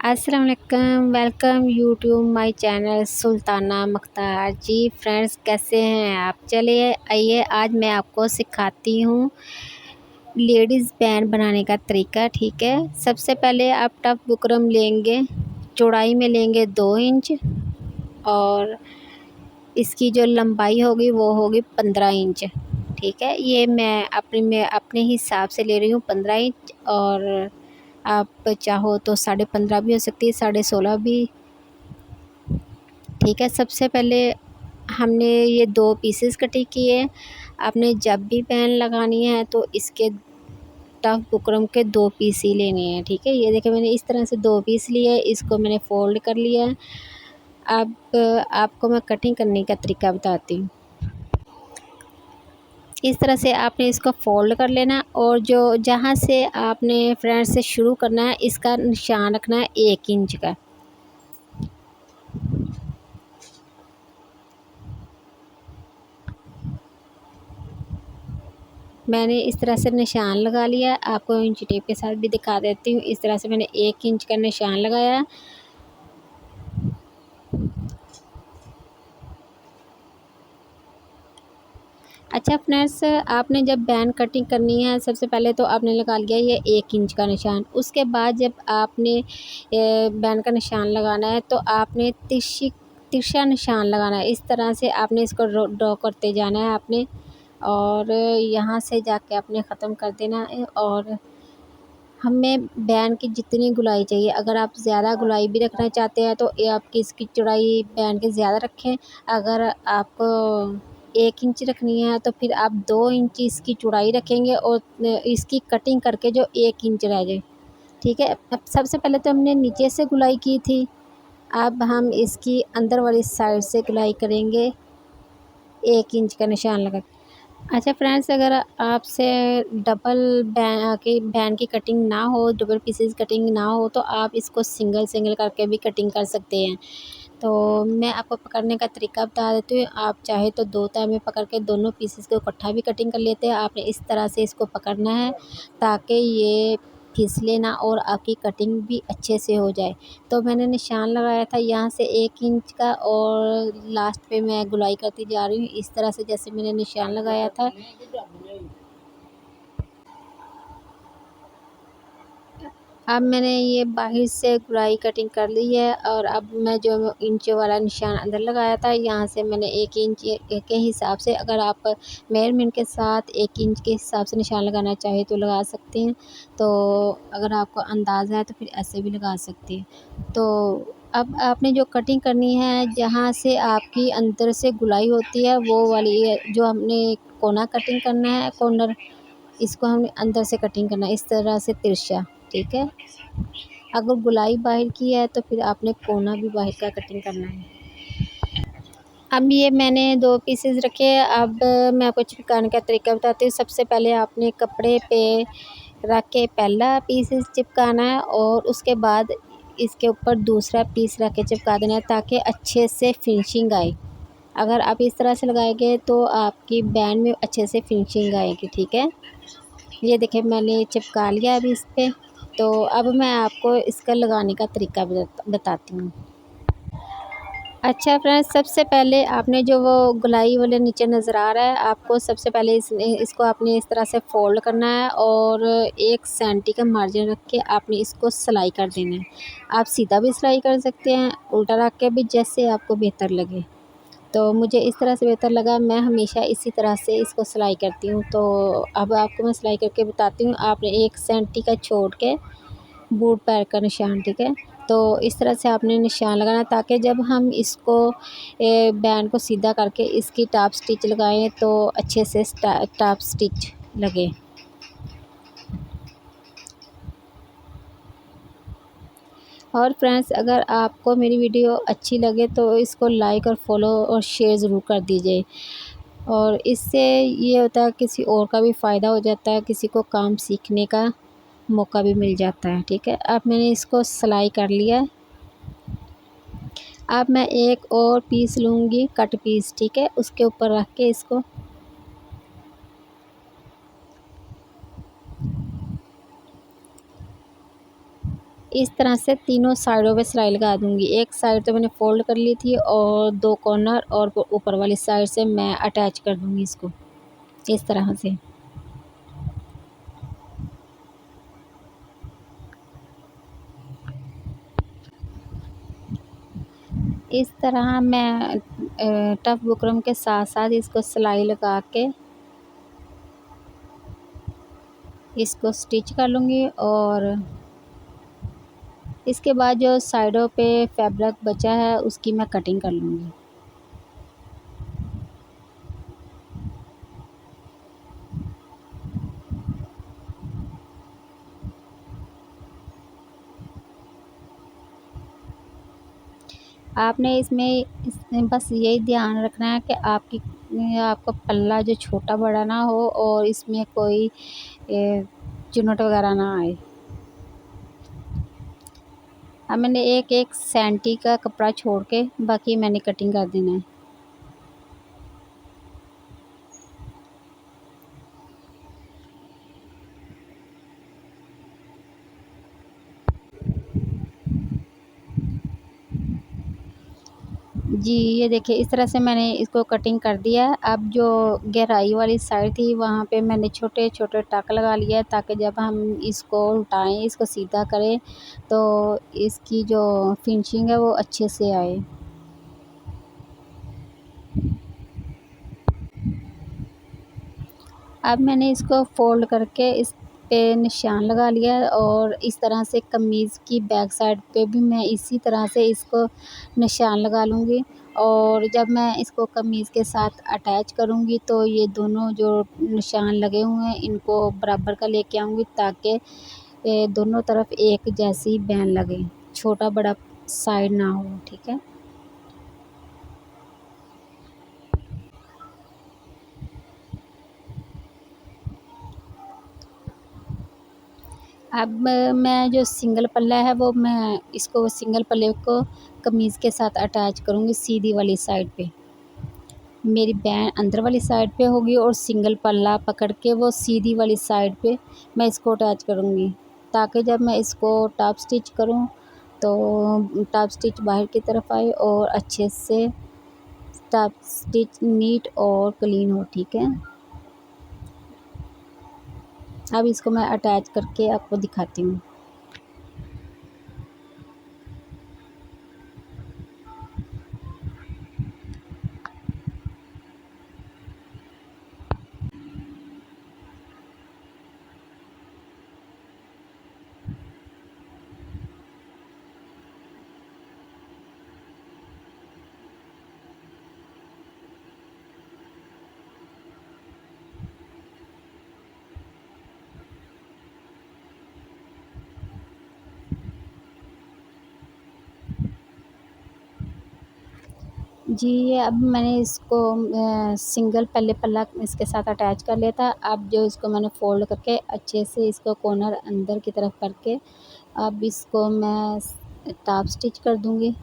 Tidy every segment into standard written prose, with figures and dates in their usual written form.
अस्सलाम वालेकुम, welcome YouTube my channel Sultana Makhtar. जी फ्रेंड्स, कैसे हैं आप? चलिए आइए आज मैं आपको सिखाती हूँ लेडीज़ बैंड बनाने का तरीका। ठीक है, सबसे पहले आप टफ बुकरम लेंगे, चौड़ाई में लेंगे 2 इंच और इसकी जो लंबाई होगी वो होगी 15 इंच। ठीक है, ये मैं अपने हिसाब से ले रही हूँ 15 इंच, और आप चाहो तो 15.5 भी हो सकती है, 16.5 भी। ठीक है, सबसे पहले हमने ये 2 पीसेस कटिंग किए। आपने जब भी पैन लगानी है तो इसके टफ बुकरम के 2 पीस ही लेने हैं। ठीक है, ये देखिए मैंने इस तरह से 2 पीस लिए, इसको मैंने फ़ोल्ड कर लिया है। अब आपको मैं कटिंग करने का तरीका बताती हूँ। इस तरह से आपने इसको फ़ोल्ड कर लेना, और जो जहाँ से आपने फ्रंट से शुरू करना है इसका निशान रखना है 1 इंच का। मैंने इस तरह से निशान लगा लिया, आपको इंची टेप के साथ भी दिखा देती हूँ। इस तरह से मैंने 1 इंच का निशान लगाया। अच्छा फ्रेंड्स, आपने जब बैंड कटिंग करनी है सबसे पहले तो आपने लगा लिया ये 1 इंच का निशान। उसके बाद जब आपने बैंड का निशान लगाना है तो आपने तिरछा निशान लगाना है। इस तरह से आपने इसको ड्रॉ करते जाना है आपने, और यहाँ से जाके आपने ख़त्म कर देना है। और हमें बैंड की जितनी गुलाई चाहिए, अगर आप ज़्यादा गुलाई भी रखना चाहते हैं तो ये आपकी इसकी चौड़ाई बैंड की ज़्यादा रखें। अगर आपको 1 इंच रखनी है तो फिर आप 2 इंच इसकी चौड़ाई रखेंगे और इसकी कटिंग करके जो 1 इंच रह जाए। ठीक है, अब सबसे पहले तो हमने नीचे से गुलाई की थी, अब हम इसकी अंदर वाली साइड से गुलाई करेंगे 1 इंच का निशान लगा। अच्छा फ्रेंड्स, अगर आपसे डबल बैंड की कटिंग ना हो, डबल पीसेस कटिंग ना हो, तो आप इसको सिंगल सिंगल करके भी कटिंग कर सकते हैं। तो मैं आपको पकड़ने का तरीका बता देती हूँ। आप चाहे तो 2 तार में पकड़ के दोनों पीसेस को इकट्ठा भी कटिंग कर लेते हैं। आपने इस तरह से इसको पकड़ना है ताकि ये फिसले ना और आपकी कटिंग भी अच्छे से हो जाए। तो मैंने निशान लगाया था यहाँ से 1 इंच का, और लास्ट पे मैं गुलाई करती जा रही हूँ इस तरह से जैसे मैंने निशान लगाया था। अब मैंने ये बाहर से गुलाई कटिंग कर ली है, और अब मैं जो इंच वाला निशान अंदर लगाया था यहाँ से मैंने 1 इंच के हिसाब से, अगर आप मेजरमेंट के साथ 1 इंच के हिसाब से निशान लगाना चाहे तो लगा सकते हैं। तो अगर आपको अंदाज़ा है तो फिर ऐसे भी लगा सकते हैं। तो अब आपने जो कटिंग करनी है, जहाँ से आपकी अंदर से गुलाई होती है वो वाली जो हमने कोना कटिंग करना है, कॉर्नर, इसको हमें अंदर से कटिंग करना है इस तरह से तिरछा। ठीक है, अगर गुलाई बाहर की है तो फिर आपने कोना भी बाहर का कटिंग करना है। अब ये मैंने 2 पीसेस रखे हैं। अब मैं आपको चिपकाने का तरीका बताती हूँ। सबसे पहले आपने कपड़े पे रख के पहला पीसेस चिपकाना है, और उसके बाद इसके ऊपर दूसरा पीस रख के चिपका देना है ताकि अच्छे से फिनिशिंग आए। अगर आप इस तरह से लगाएंगे तो आपकी बैंड में अच्छे से फिनिशिंग आएगी। ठीक है, ये देखिए मैंने चिपका लिया अभी इस पे। तो अब मैं आपको इसका लगाने का तरीका बताती हूँ। अच्छा फ्रेंड्स, सबसे पहले आपने जो वो गोलाई वाले नीचे नज़र आ रहा है, आपको सबसे पहले इसको आपने इस तरह से फ़ोल्ड करना है, और 1 सेंटी का मार्जिन रख के आपने इसको सिलाई कर देना है। आप सीधा भी सिलाई कर सकते हैं, उल्टा रख के भी, जैसे आपको बेहतर लगे। तो मुझे इस तरह से बेहतर लगा, मैं हमेशा इसी तरह से इसको सिलाई करती हूँ। तो अब आपको मैं सिलाई करके बताती हूँ। आपने 1 सेंटी का छोड़ के बूट पैर का निशान, ठीक है? तो इस तरह से आपने निशान लगाना, ताकि जब हम इसको बैंड को सीधा करके इसकी टॉप स्टिच लगाएं तो अच्छे से टॉप स्टिच लगे। और फ्रेंड्स, अगर आपको मेरी वीडियो अच्छी लगे तो इसको लाइक और फॉलो और शेयर ज़रूर कर दीजिए। और इससे ये होता है किसी और का भी फ़ायदा हो जाता है, किसी को काम सीखने का मौका भी मिल जाता है। ठीक है, अब मैंने इसको सिलाई कर लिया। अब मैं एक और पीस लूँगी, कट पीस, ठीक है? उसके ऊपर रख के इसको इस तरह से तीनों साइडों पे सिलाई लगा दूँगी। एक साइड तो मैंने फ़ोल्ड कर ली थी और 2 कॉर्नर और ऊपर वाली साइड से मैं अटैच कर दूँगी इसको, इस तरह से। इस तरह मैं टफ बुकरम के साथ-साथ इसको सिलाई लगा के इसको स्टिच कर लूँगी और इसके बाद जो साइडों पे फैब्रिक बचा है उसकी मैं कटिंग कर लूँगी। आपने इसमें बस यही ध्यान रखना है कि आपका पल्ला जो छोटा बड़ा ना हो और इसमें कोई चुन्नट वगैरह ना आए। अब मैंने एक सेंटी का कपड़ा छोड़ के बाकी मैंने कटिंग कर देना है। जी, ये देखिए इस तरह से मैंने इसको कटिंग कर दिया है। अब जो गहराई वाली साइड थी वहाँ पे मैंने छोटे-छोटे टक लगा लिया है ताकि जब हम इसको उल्टाएँ, इसको सीधा करें तो इसकी जो फिनिशिंग है वो अच्छे से आए। अब मैंने इसको फ़ोल्ड करके इस पे निशान लगा लिया है और इस तरह से कमीज़ की बैक साइड पे भी मैं इसी तरह से इसको निशान लगा लूँगी और जब मैं इसको कमीज़ के साथ अटैच करूँगी तो ये दोनों जो निशान लगे हुए हैं इनको बराबर का लेके आऊँगी ताकि दोनों तरफ एक जैसी बैन लगे, छोटा-बड़ा साइड ना हो, ठीक है? अब मैं जो सिंगल पल्ला है वो मैं इसको सिंगल पल्ले को कमीज़ के साथ अटैच करूँगी सीधी वाली साइड पे। मेरी बैन अंदर वाली साइड पे होगी और सिंगल पल्ला पकड़ के वो सीधी वाली साइड पे मैं इसको अटैच करूँगी ताकि जब मैं इसको टॉप स्टिच करूँ तो टॉप स्टिच बाहर की तरफ आए और अच्छे से टॉप स्टिच नीट और क्लीन हो, ठीक है? अब इसको मैं अटैच करके आपको दिखाती हूँ। जी, ये अब मैंने इसको सिंगल पल्ले पल्ला इसके साथ अटैच कर लिया था। अब जो इसको मैंने फ़ोल्ड करके अच्छे से इसको कॉर्नर अंदर की तरफ करके अब इसको मैं टॉप स्टिच कर दूँगी।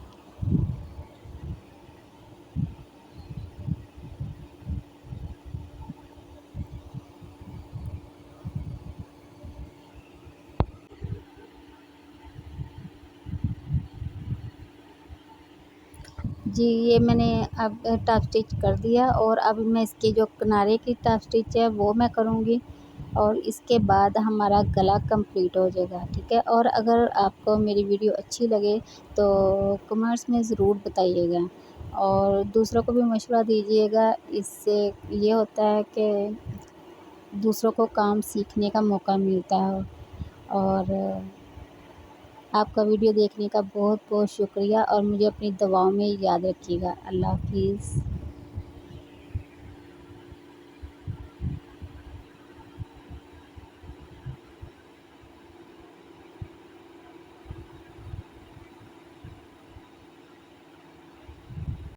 जी, ये मैंने अब टॉप स्टिच कर दिया और अब मैं इसकी जो किनारे की टॉप स्टिच है वो मैं करूँगी और इसके बाद हमारा गला कंप्लीट हो जाएगा, ठीक है? और अगर आपको मेरी वीडियो अच्छी लगे तो कमेंट्स में ज़रूर बताइएगा और दूसरों को भी मशवरा दीजिएगा। इससे ये होता है कि दूसरों को काम सीखने का मौका मिलता है और आपका वीडियो देखने का बहुत-बहुत शुक्रिया और मुझे अपनी दुआओं में याद रखिएगा। अल्लाह हाफ़िज़।